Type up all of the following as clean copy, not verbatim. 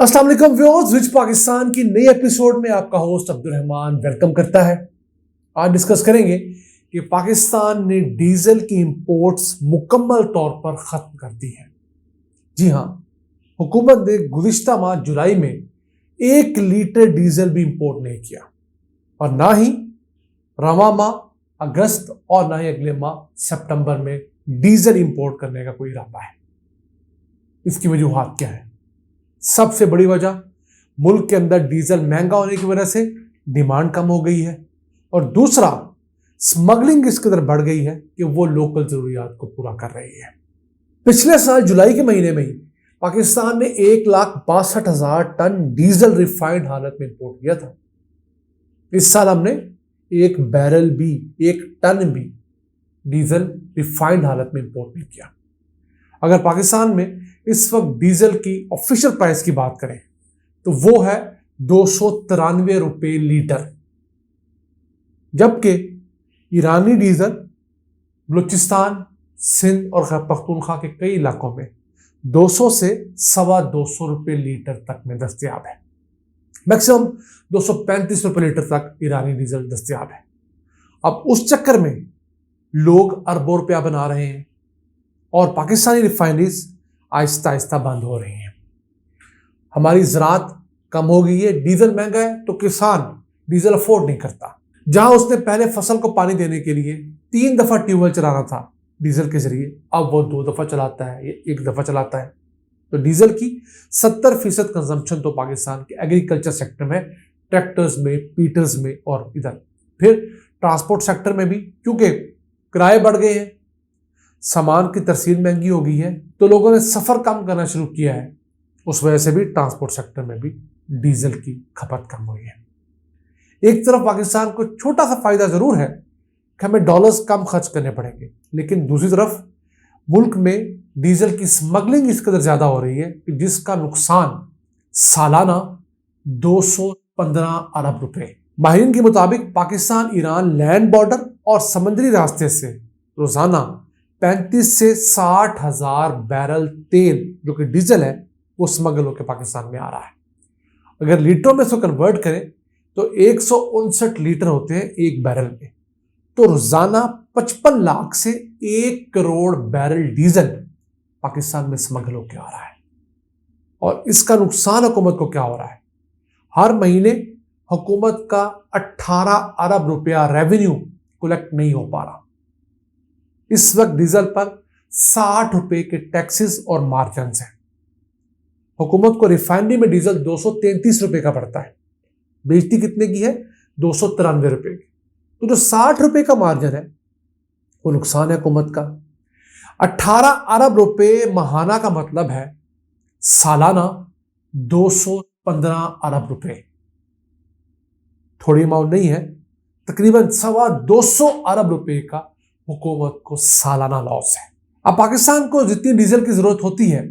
अस्सलाम वालेकुम व्यूअर्स, विच पाकिस्तान की नई एपिसोड में आपका होस्ट अब्दुल रहमान वेलकम करता है। आज डिस्कस करेंगे कि पाकिस्तान ने डीजल की इंपोर्ट्स मुकम्मल तौर पर खत्म कर दी है। जी हां, हुकूमत ने गुज़िश्ता माह जुलाई में 1 लीटर डीजल भी इंपोर्ट नहीं किया और ना ही रवां माह अगस्त और ना ही अगले माह सितंबर में डीजल इंपोर्ट करने का कोई इरादा है। इसकी वजूहात क्या है? सबसे बड़ी वजह, मुल्क के अंदर डीजल महंगा होने की वजह से डिमांड कम हो गई है और दूसरा, स्मगलिंग इस कदर बढ़ गई है कि वो लोकल जरूरियात को पूरा कर रही है। पिछले साल जुलाई के महीने में ही पाकिस्तान ने 1,62,000 टन डीजल रिफाइंड हालत में इंपोर्ट किया था। इस साल हमने 1 बैरल भी, 1 टन भी डीजल रिफाइंड हालत में इंपोर्ट नहीं किया। अगर पाकिस्तान में इस वक्त डीजल की ऑफिशियल प्राइस की बात करें तो वो है 293 रुपये लीटर, जबकि ईरानी डीजल बलूचिस्तान, सिंध और खैबर पख्तूनख्वा के कई इलाकों में 200 से 225 रुपये लीटर तक में दस्तयाब है। मैक्सिमम 235 रुपये लीटर तक ईरानी डीजल दस्तयाब है। अब उस चक्कर में लोग अरबों रुपया बना रहे हैं और पाकिस्तानी रिफाइनरीज आहिस्ता आहिस्ता बंद हो रही हैं। हमारी ज़राअत कम हो गई है, डीजल महंगा है तो किसान डीजल अफोर्ड नहीं करता। जहां उसने पहले फसल को पानी देने के लिए 3 दफ़ा ट्यूबवेल चलाना था डीजल के जरिए, अब वो 2 दफ़ा चलाता है या 1 दफ़ा चलाता है। तो डीजल की 70% कंजम्पशन तो पाकिस्तान के एग्रीकल्चर सेक्टर में, ट्रैक्टर्स में, पीटर्स में और इधर फिर ट्रांसपोर्ट सेक्टर में भी, क्योंकि किराए बढ़ गए हैं, सामान की तरसील महंगी हो गई है तो लोगों ने सफ़र कम करना शुरू किया है। उस वजह से भी ट्रांसपोर्ट सेक्टर में भी डीजल की खपत कम हुई है। एक तरफ पाकिस्तान को छोटा सा फायदा ज़रूर है कि हमें डॉलर्स कम खर्च करने पड़ेंगे, लेकिन दूसरी तरफ मुल्क में डीजल की स्मगलिंग इस कदर ज़्यादा हो रही है कि जिसका नुकसान सालाना 215 अरब रुपए। माहिरीन के मुताबिक पाकिस्तान ईरान लैंड बॉर्डर और समुद्री रास्ते से रोज़ाना 35 से 60 हजार बैरल तेल जो कि डीजल है वो स्मगल होकर पाकिस्तान में आ रहा है। अगर लीटरों में इसको कन्वर्ट करें तो 159 लीटर होते हैं एक बैरल में, तो रोजाना 55 लाख से 1 करोड़ बैरल डीजल पाकिस्तान में स्मगल होकर आ रहा है। और इसका नुकसान हुकूमत को क्या हो रहा है? हर महीने हुकूमत का 18 अरब रुपया रेवेन्यू कलेक्ट नहीं हो पा रहा। इस वक्त डीजल पर 60 रुपए के टैक्सेस और मार्जिन हैं। हुकूमत को रिफाइनरी में डीजल 233 रुपए का पड़ता है, बेचती कितने की है? 293 रुपए की। तो जो 60 रुपए का मार्जिन है वो नुकसान है हुकूमत का। 18 अरब रुपए माहाना का मतलब है सालाना 215 अरब रुपए। थोड़ी अमाउंट नहीं है, तकरीबन 225 अरब रुपए का हुकूमत को सालाना लॉस है। अब पाकिस्तान को जितनी डीजल की जरूरत होती है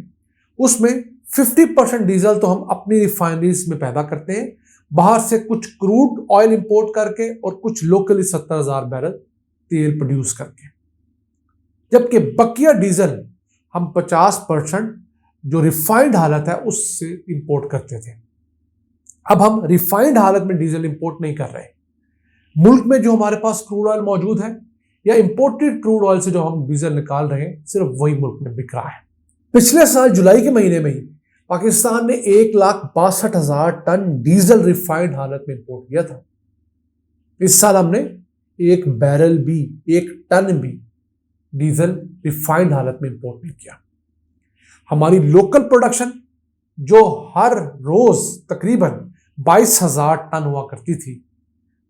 उसमें 50% डीजल तो हम अपनी रिफाइनरीज में पैदा करते हैं, बाहर से कुछ क्रूड ऑयल इंपोर्ट करके और कुछ लोकली 70,000 बैरल तेल प्रोड्यूस करके, जबकि बकिया डीजल हम 50% जो रिफाइंड हालत है उससे इंपोर्ट करते थे। अब हम रिफाइंड हालत में डीजल इंपोर्ट नहीं कर रहे। मुल्क में जो हमारे पास क्रूड ऑयल मौजूद है या इंपोर्टेड क्रूड ऑयल से जो हम डीजल निकाल रहे हैं, सिर्फ वही मुल्क में बिक रहा है। पिछले साल जुलाई के महीने में ही पाकिस्तान ने 1,62,000 टन डीजल रिफाइंड हालत में इंपोर्ट किया था। इस साल हमने 1 बैरल भी, 1 टन भी डीजल रिफाइंड हालत में इंपोर्ट नहीं किया। हमारी लोकल प्रोडक्शन जो हर रोज तकरीबन 22,000 टन हुआ करती थी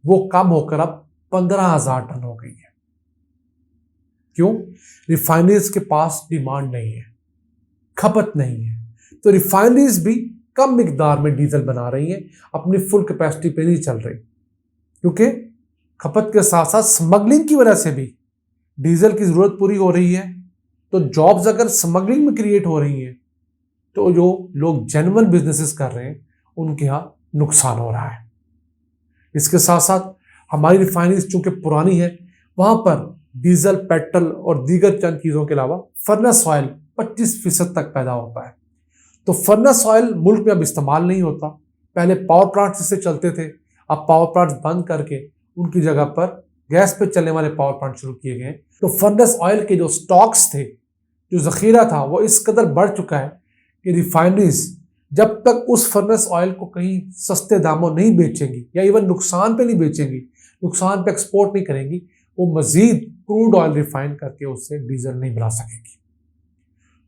वो कम होकर अब 15,000 टन हो गई है। क्यों? रिफाइनरीज के पास डिमांड नहीं है, खपत नहीं है, तो रिफाइनरीज भी कम मिकदार में डीजल बना रही हैं, अपनी फुल कैपेसिटी पे नहीं चल रही, क्योंकि खपत के साथ साथ स्मगलिंग की वजह से भी डीजल की जरूरत पूरी हो रही है। तो जॉब्स अगर स्मगलिंग में क्रिएट हो रही हैं तो जो लोग जेन्युइन बिजनेसेस कर रहे हैं उनके यहाँ नुकसान हो रहा है। इसके साथ साथ हमारी रिफाइनरीज चूंकि पुरानी है, वहां पर डीजल, पेट्रोल और दीगर चंद चीज़ों के अलावा फर्नेस ऑयल 25% तक पैदा होता है। तो फर्नेस ऑयल मुल्क में अब इस्तेमाल नहीं होता। पहले पावर प्लांट इससे चलते थे, अब पावर प्लांट बंद करके उनकी जगह पर गैस पे चलने वाले पावर प्लांट शुरू किए गए। तो फर्नेस ऑयल के जो स्टॉक्स थे, जो जखीरा था, वो इस कदर बढ़ चुका है कि रिफाइनरीज जब तक उस फर्नेस ऑयल को कहीं सस्ते दामों नहीं बेचेंगी या इवन नुकसान पे नहीं बेचेंगी, नुकसान पे एक्सपोर्ट नहीं करेंगी, वो मजीद क्रूड ऑयल रिफाइन करके उससे डीजल नहीं बना सकेगी।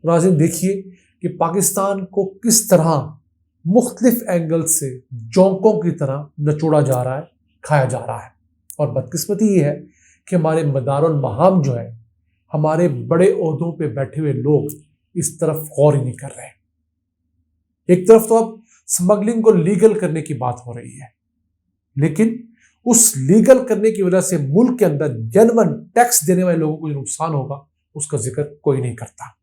नाज़रीन, देखिए कि पाकिस्तान को किस तरह मुख्तलिफ एंगल से जोंकों की तरह नचोड़ा जा रहा है, खाया जा रहा है। और बदकिस्मती ये है कि हमारे मदारुल महाम जो है, हमारे बड़े ओहदों पे बैठे हुए लोग इस तरफ गौर ही नहीं कर रहे। एक तरफ तो अब स्मगलिंग को लीगल करने की बात हो रही है, लेकिन उस लीगल करने की वजह से मुल्क के अंदर जेन्युइन टैक्स देने वाले लोगों को जो नुकसान होगा उसका जिक्र कोई नहीं करता।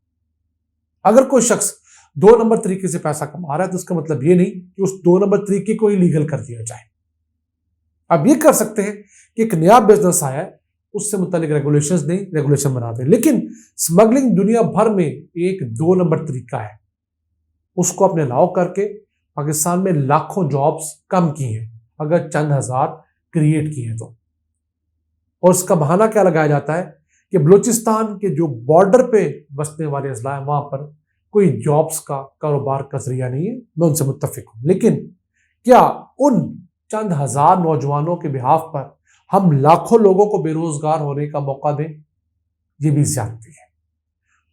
अगर कोई शख्स 2 नंबर तरीके से पैसा कमा रहा है तो उसका मतलब ये नहीं कि उस 2 नंबर तरीके को ही लीगल कर दिया जाए। अब ये कर सकते हैं कि एक नया बिजनेस आया है, उससे मुतालिक रेगुलेशंस नहीं, रेगुलेशन बना दें। लेकिन स्मगलिंग दुनिया भर में एक 2 नंबर तरीका है, उसको अपने अलाउ करके पाकिस्तान में लाखों जॉब्स कम की हैं, अगर चंद हजार क्रिएट किए हैं तो। और उसका बहाना क्या लगाया जाता है कि बलूचिस्तान के जो बॉर्डर पे बसने वाले अजला है, वहां पर कोई जॉब्स का कारोबार का जरिया नहीं है। मैं उनसे मुत्तफिक हूं, लेकिन क्या उन चंद हजार नौजवानों के बिहाफ पर हम लाखों लोगों को बेरोजगार होने का मौका दें? ये भी ज्यादती है।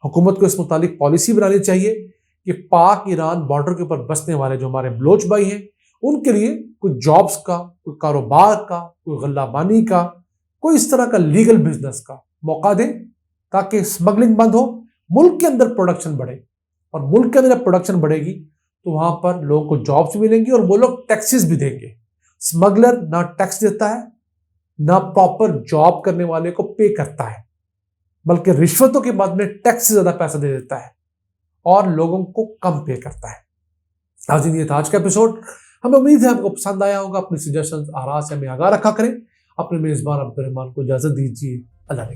हुकूमत को इस मुतालिक पॉलिसी बनानी चाहिए कि पाक ईरान बॉर्डर के ऊपर बसने वाले जो हमारे बलोच भाई हैं, उनके लिए कुछ जॉब्स का, कोई कारोबार का, कोई गल्लाबानी का, कोई इस तरह का लीगल बिजनेस का मौका दें, ताकि स्मगलिंग बंद हो, मुल्क के अंदर प्रोडक्शन बढ़े। और मुल्क के अंदर जब प्रोडक्शन बढ़ेगी तो वहां पर लोगों को जॉब्स मिलेंगी और वो लोग टैक्सेस भी देंगे। स्मगलर ना टैक्स देता है, ना प्रॉपर जॉब करने वाले को पे करता है, बल्कि रिश्वतों के बाद में टैक्स से ज्यादा पैसा दे देता है और लोगों को कम पे करता है। नाज़रीन, ये था आज का एपिसोड। हमें उम्मीद है आपको पसंद आया होगा। अपने सजेशंस, आरा से हमें आगाह रखा करें। अपने मेजबान अब्दुल रहमान को इजाजत दीजिए। अल्लाह ने